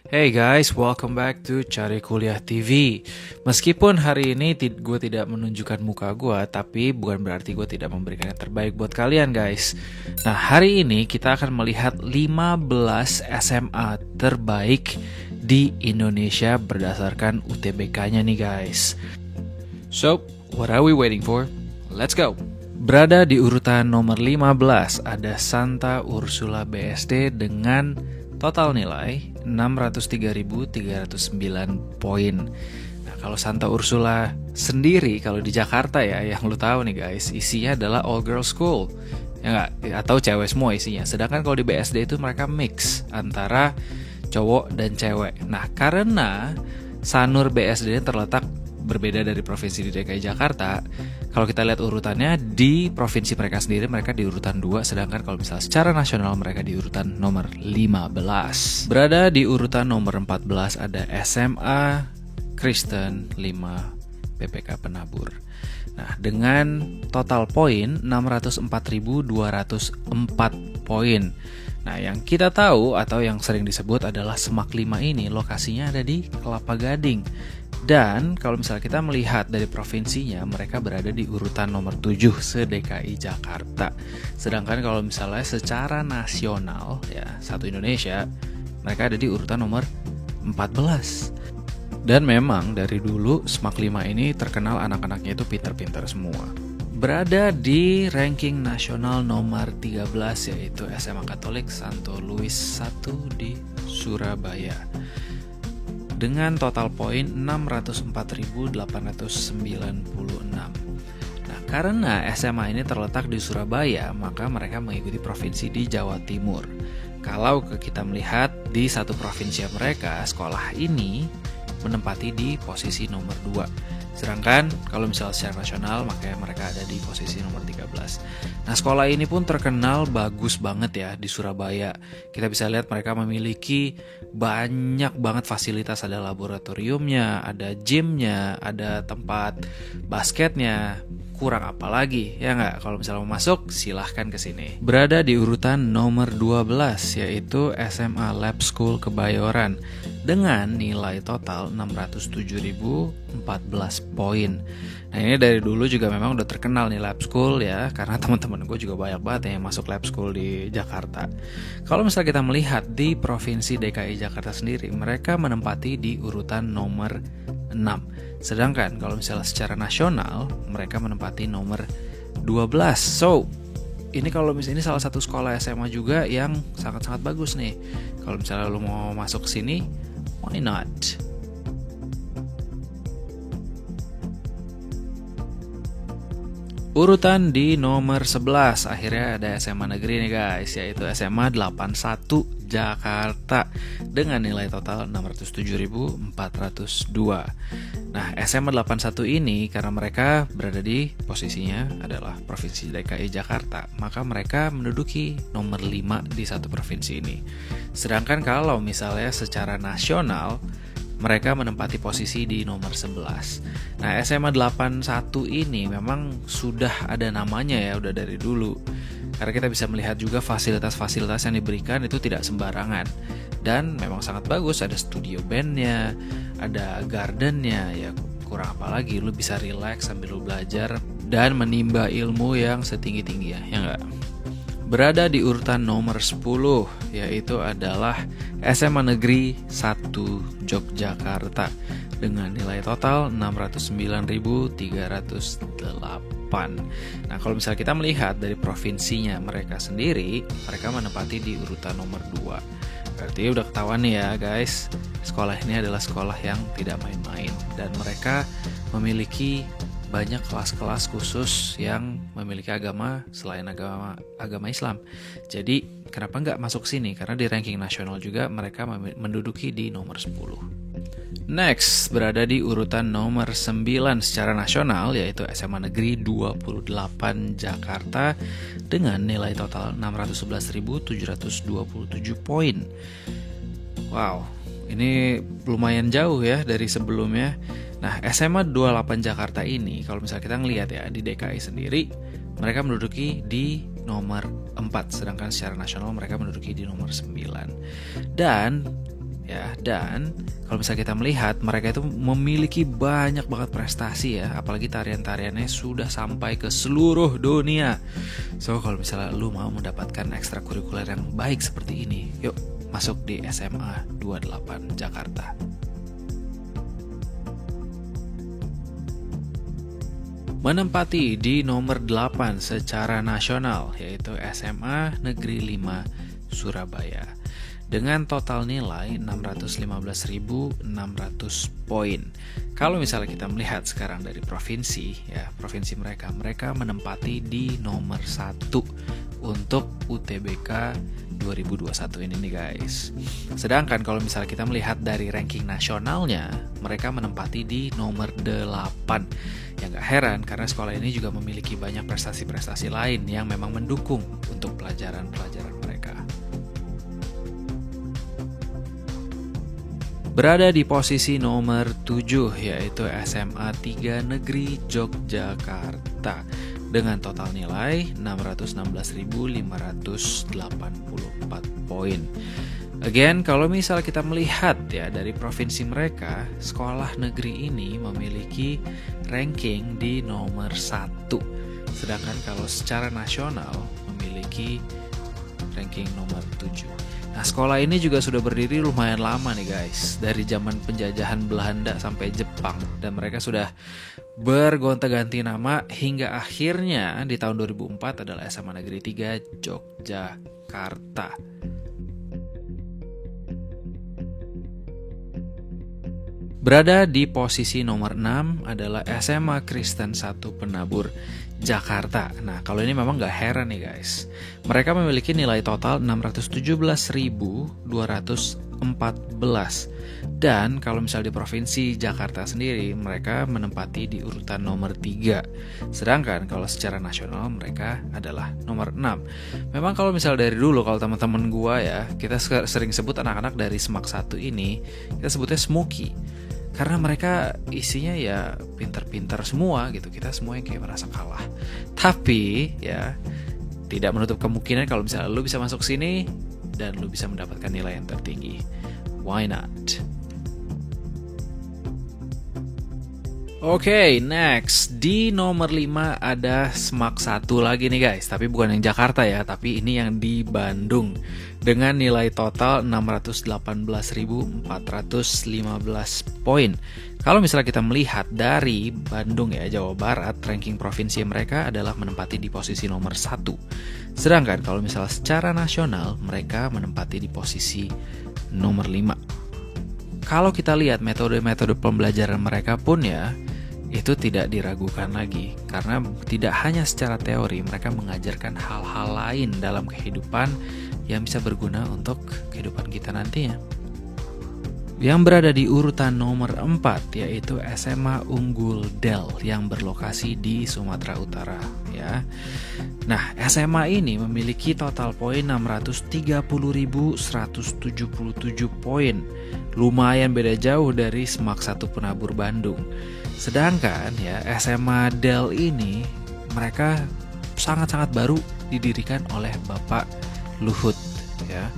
Hey guys, welcome back to Cari Kuliah TV. Meskipun hari ini gue tidak menunjukkan muka gue, tapi bukan berarti gue tidak memberikan yang terbaik buat kalian guys. Nah, hari ini kita akan melihat 15 SMA terbaik di Indonesia berdasarkan UTBK-nya nih guys. So, what are we waiting for? Let's go! Berada di urutan nomor 15 ada Santa Ursula BSD dengan total nilai 603.309 poin. Nah, kalau Santa Ursula sendiri kalau di Jakarta ya, yang lu tahu nih guys, isinya adalah all girls school. Ya enggak, atau cewek semua isinya. Sedangkan kalau di BSD itu mereka mix antara cowok dan cewek. Nah, karena Sanur BSD terletak berbeda dari provinsi di DKI Jakarta, kalau kita lihat urutannya di provinsi mereka sendiri, mereka di urutan 2, sedangkan kalau misalnya secara nasional mereka di urutan nomor 15. Berada di urutan nomor 14 ada SMA Kristen 5 PPK Penabur. Nah, dengan total poin 604.204 poin. Nah, yang kita tahu atau yang sering disebut adalah Semak 5 ini lokasinya ada di Kelapa Gading. Dan kalau misalnya kita melihat dari provinsinya, mereka berada di urutan nomor 7 se-DKI Jakarta. Sedangkan kalau misalnya secara nasional, ya satu Indonesia, mereka ada di urutan nomor 14. Dan memang dari dulu Semak 5 ini terkenal anak-anaknya itu pinter-pinter semua. Berada di ranking nasional nomor 13 yaitu SMA Katolik Santo Louis I di Surabaya. Dengan total poin 604.896. Nah, karena SMA ini terletak di Surabaya, maka mereka mengikuti provinsi di Jawa Timur. Kalau kita melihat di satu provinsi mereka, sekolah ini menempati di posisi nomor 2. Sedangkan kalau misalnya secara nasional, makanya mereka ada di posisi nomor 13. Nah, sekolah ini pun terkenal bagus banget ya di Surabaya. Kita bisa lihat mereka memiliki banyak banget fasilitas. Ada laboratoriumnya, ada gymnya, ada tempat basketnya. Kurang apa lagi, ya nggak? Kalau misalnya mau masuk, silahkan ke sini. Berada di urutan nomor 12, yaitu SMA Lab School Kebayoran dengan nilai total 607.014 poin. Nah, ini dari dulu juga memang udah terkenal nih Lab School ya, karena teman-teman gue juga banyak banget yang masuk Lab School di Jakarta. Kalau misalnya kita melihat di Provinsi DKI Jakarta sendiri, mereka menempati di urutan nomor 6. Sedangkan kalau misalnya secara nasional, mereka menempati nomor 12. So, ini kalau misalnya ini salah satu sekolah SMA juga yang sangat-sangat bagus nih. Kalau misalnya lo mau masuk ke sini, why not? Urutan di nomor 11, akhirnya ada SMA negeri nih guys, yaitu SMA 81 Jakarta dengan nilai total 607.402. Nah, SMA 81 ini karena mereka berada di posisinya adalah Provinsi DKI Jakarta, maka mereka menduduki nomor 5 di satu provinsi ini. Sedangkan kalau misalnya secara nasional, mereka menempati posisi di nomor 11. Nah, SMA 81 ini memang sudah ada namanya ya, udah dari dulu. Karena kita bisa melihat juga fasilitas-fasilitas yang diberikan itu tidak sembarangan. Dan memang sangat bagus, ada studio bandnya, ada gardennya, ya kurang apa lagi, lu bisa relax sambil lu belajar dan menimba ilmu yang setinggi-tingginya, ya enggak? Berada di urutan nomor 10, yaitu adalah SMA Negeri 1 Yogyakarta dengan nilai total 609.308. Nah, kalau misalnya kita melihat dari provinsinya mereka sendiri, mereka menempati di urutan nomor 2. Berarti udah ketahuan nih ya guys, sekolah ini adalah sekolah yang tidak main-main. Dan mereka memiliki banyak kelas-kelas khusus yang memiliki agama selain agama Islam. Jadi kenapa nggak masuk sini? Karena di ranking nasional juga mereka menduduki di nomor 10. Next, berada di urutan nomor 9 secara nasional, yaitu SMA Negeri 28 Jakarta dengan nilai total 611.727 poin. Wow, ini lumayan jauh ya dari sebelumnya. Nah, SMA 28 Jakarta ini kalau misalnya kita ngelihat ya di DKI sendiri, mereka menduduki di nomor 4, sedangkan secara nasional mereka menduduki di nomor 9. Dan ya. Dan kalau misalnya kita melihat, mereka itu memiliki banyak banget prestasi ya, apalagi tarian-tariannya sudah sampai ke seluruh dunia. So kalau misalnya lu mau mendapatkan ekstrakurikuler yang baik seperti ini, yuk masuk di SMA 28 Jakarta. Menempati di nomor 8 secara nasional, yaitu SMA Negeri 5 Surabaya, dengan total nilai 615.600 poin. Kalau misalnya kita melihat sekarang dari provinsi, ya provinsi mereka menempati di nomor 1 untuk UTBK 2021 ini nih guys. Sedangkan kalau misalnya kita melihat dari ranking nasionalnya, mereka menempati di nomor 8. Ya gak heran karena sekolah ini juga memiliki banyak prestasi-prestasi lain yang memang mendukung untuk pelajaran-pelajaran mereka. Berada di posisi nomor 7 yaitu SMA 3 Negeri Yogyakarta dengan total nilai 616.584 poin. Again, kalau misal kita melihat ya dari provinsi mereka, sekolah negeri ini memiliki ranking di nomor 1. Sedangkan kalau secara nasional memiliki ranking nomor 7. Nah, sekolah ini juga sudah berdiri lumayan lama nih guys, dari zaman penjajahan Belanda sampai Jepang, dan mereka sudah bergonta-ganti nama hingga akhirnya di tahun 2004 adalah SMA Negeri 3 Yogyakarta. Berada di posisi nomor 6 adalah SMA Kristen 1 Penabur Jakarta. Nah, kalau ini memang gak heran nih guys. Mereka memiliki nilai total 617.214. Dan kalau misalnya di provinsi Jakarta sendiri, mereka menempati di urutan nomor 3. Sedangkan kalau secara nasional mereka adalah nomor 6. Memang kalau misalnya dari dulu, kalau teman-teman gua ya, kita sering sebut anak-anak dari Semak 1 ini, kita sebutnya Smoky. Karena mereka isinya ya pintar-pintar semua gitu. Kita semua yang kayak merasa kalah. Tapi ya tidak menutup kemungkinan kalau misalnya lu bisa masuk sini dan lu bisa mendapatkan nilai yang tertinggi. Why not? Oke, next. Di nomor 5 ada Semak 1 lagi nih guys. Tapi bukan yang Jakarta ya, tapi ini yang di Bandung. Dengan nilai total 618.415 poin. Kalau misalnya kita melihat dari Bandung ya, Jawa Barat, ranking provinsi mereka adalah menempati di posisi nomor 1. Sedangkan kalau misalnya secara nasional, mereka menempati di posisi nomor 5. Kalau kita lihat metode-metode pembelajaran mereka pun ya, itu tidak diragukan lagi. Karena tidak hanya secara teori, mereka mengajarkan hal-hal lain dalam kehidupan yang bisa berguna untuk kehidupan kita nantinya. Yang berada di urutan nomor 4 yaitu SMA Unggul Del yang berlokasi di Sumatera Utara ya. Nah, SMA ini memiliki total poin 630.177 poin. Lumayan beda jauh dari Semak 1 Penabur Bandung. Sedangkan ya SMA Del ini mereka sangat-sangat baru didirikan oleh Bapak Luhut ya.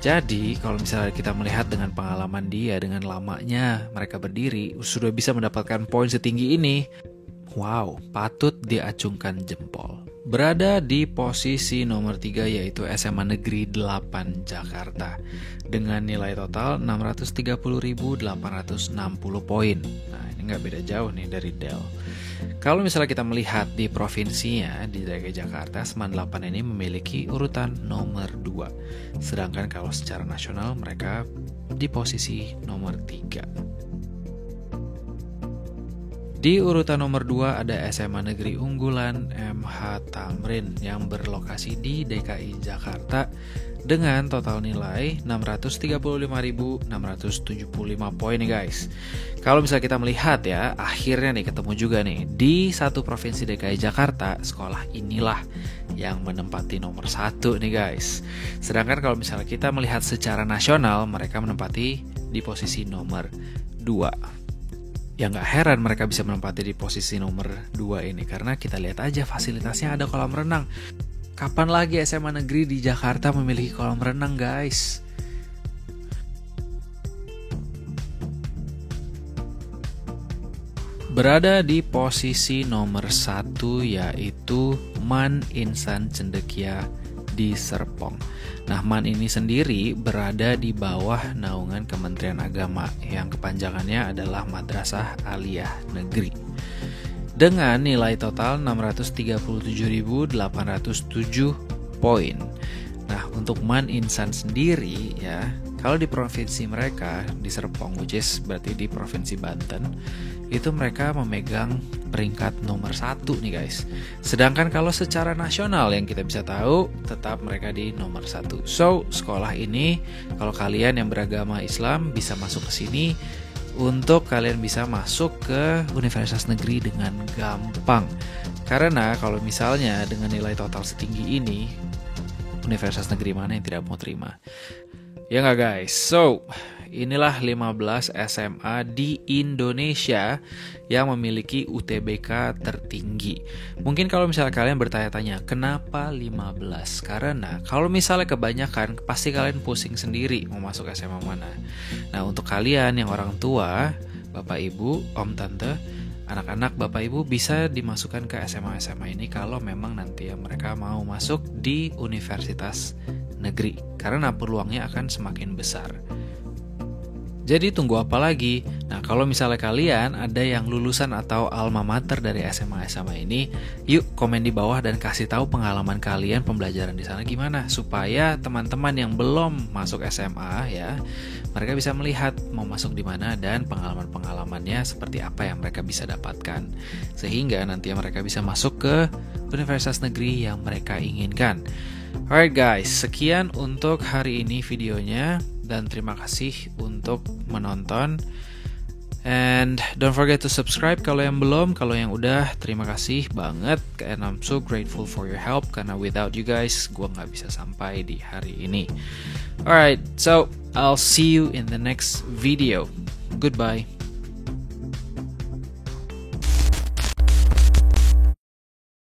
Jadi kalau misalnya kita melihat dengan pengalaman dia, dengan lamanya mereka berdiri, sudah bisa mendapatkan poin setinggi ini. Wow, patut diacungkan jempol. Berada di posisi nomor 3 yaitu SMA Negeri 8 Jakarta dengan nilai total 630.860 poin. Nah, ini nggak beda jauh nih dari Del. Kalau misalnya kita melihat di provinsinya, di DKI Jakarta, SMA 8 ini memiliki urutan nomor 2. Sedangkan kalau secara nasional mereka di posisi nomor 3. Di urutan nomor 2 ada SMA Negeri Unggulan MH Tamrin yang berlokasi di DKI Jakarta dengan total nilai 635.675 poin nih guys. Kalau misalnya kita melihat ya, akhirnya nih ketemu juga nih di satu provinsi DKI Jakarta, sekolah inilah yang menempati nomor 1 nih guys. Sedangkan kalau misalnya kita melihat secara nasional, mereka menempati di posisi nomor 2. Ya nggak heran mereka bisa menempati di posisi nomor 2 ini, karena kita lihat aja fasilitasnya ada kolam renang. Kapan lagi SMA negeri di Jakarta memiliki kolam renang guys? Berada di posisi nomor 1 yaitu MAN Insan Cendekia di Serpong. Nah, MAN ini sendiri berada di bawah naungan Kementerian Agama yang kepanjangannya adalah Madrasah Aliyah Negeri. Dengan nilai total 637.807 poin. Nah, untuk MAN Insan sendiri ya, kalau di provinsi mereka di Serpong, which is berarti di Provinsi Banten, itu mereka memegang peringkat nomor 1 nih guys. Sedangkan kalau secara nasional yang kita bisa tahu, tetap mereka di nomor 1. So, sekolah ini kalau kalian yang beragama Islam bisa masuk ke sini untuk kalian bisa masuk ke universitas negeri dengan gampang. Karena kalau misalnya dengan nilai total setinggi ini, universitas negeri mana yang tidak mau terima? Ya nggak guys? So, inilah 15 SMA di Indonesia yang memiliki UTBK tertinggi. Mungkin kalau misalnya kalian bertanya-tanya, kenapa 15? Karena kalau misalnya kebanyakan, pasti kalian pusing sendiri mau masuk SMA mana. Nah, untuk kalian yang orang tua, bapak ibu, om tante, anak-anak bapak ibu bisa dimasukkan ke SMA-SMA ini kalau memang nanti ya mereka mau masuk di universitas negeri. Karena peluangnya akan semakin besar. Jadi tunggu apa lagi? Nah, kalau misalnya kalian ada yang lulusan atau alma mater dari SMA-SMA ini, yuk komen di bawah dan kasih tahu pengalaman kalian pembelajaran di sana gimana, supaya teman-teman yang belum masuk SMA ya, mereka bisa melihat mau masuk di mana dan pengalaman-pengalamannya seperti apa yang mereka bisa dapatkan, sehingga nanti mereka bisa masuk ke universitas negeri yang mereka inginkan. Alright guys, sekian untuk hari ini videonya. Dan terima kasih untuk menonton. And don't forget to subscribe kalau yang belum. Kalau yang udah, terima kasih banget. And I'm so grateful for your help. Karena without you guys, gue gak bisa sampai di hari ini. Alright, so I'll see you in the next video. Goodbye.